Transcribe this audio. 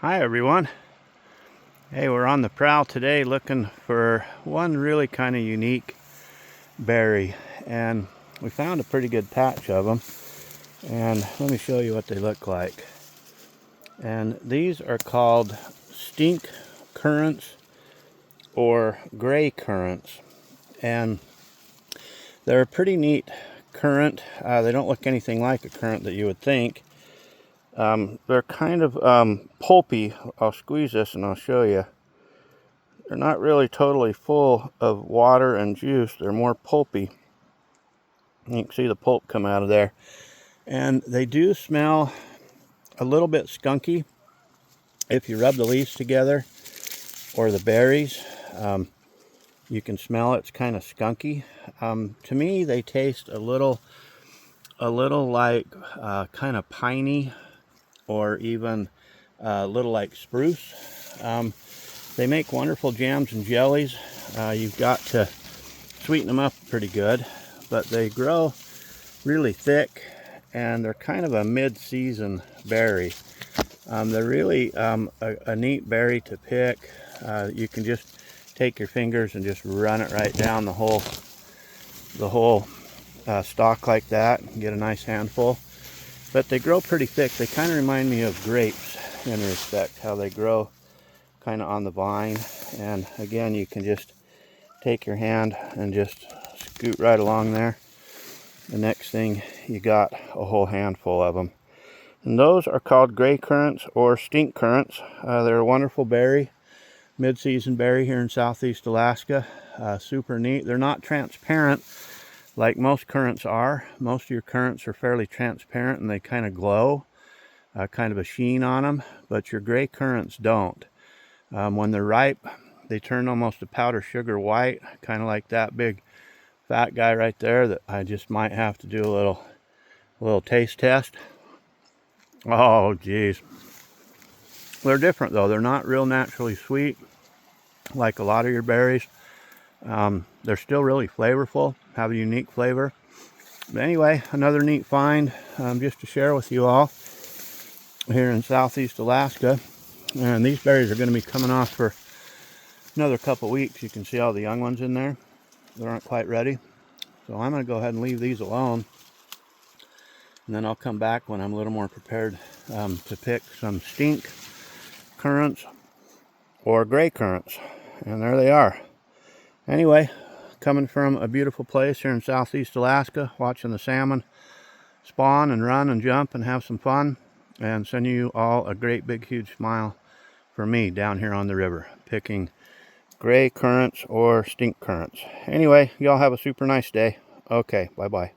Hi everyone. Hey, we're on the prowl today looking for one really kind of unique berry, and we found a pretty good patch of them, and let me show you what they look like. And these are called stink currants or gray currants, and they're a pretty neat currant. They don't look anything like a currant that you would think. They're kind of pulpy. I'll squeeze this and I'll show you. They're not really totally full of water and juice. They're more pulpy. You can see the pulp come out of there. And they do smell a little bit skunky if you rub the leaves together or the berries. You can smell it's kind of skunky. To me, they taste a little like kind of piney, or even a little like spruce. They make wonderful jams and jellies. You've got to sweeten them up pretty good, but they grow really thick, and they're kind of a mid-season berry. They're really a neat berry to pick. You can just take your fingers and just run it right down the whole stalk like that and get a nice handful. But they grow pretty thick. They kind of remind me of grapes in respect, how they grow kind of on the vine. And again, you can just take your hand and just scoot right along there. The next thing, you got a whole handful of them. And those are called gray currants or stink currants. They're a wonderful berry, mid-season berry here in southeast Alaska. Super neat. They're not transparent like most currants are. Most of your currants are fairly transparent and they kind of glow, kind of a sheen on them, but your gray currants don't. When they're ripe, they turn almost a powder sugar white, kind of like that big fat guy right there that I just might have to do a little taste test. Oh geez, they're different though. They're not real naturally sweet like a lot of your berries. They're still really flavorful, have a unique flavor. But anyway, another neat find just to share with you all here in southeast Alaska. And these berries are going to be coming off for another couple weeks. You can see all the young ones in there. They aren't quite ready. So I'm going to go ahead and leave these alone. And then I'll come back when I'm a little more prepared to pick some stink currants or gray currants. And there they are. Anyway, coming from a beautiful place here in southeast Alaska, watching the salmon spawn and run and jump and have some fun, and sending you all a great big huge smile for me down here on the river picking gray currants or stink currants. Anyway, y'all have a super nice day. Okay, bye bye.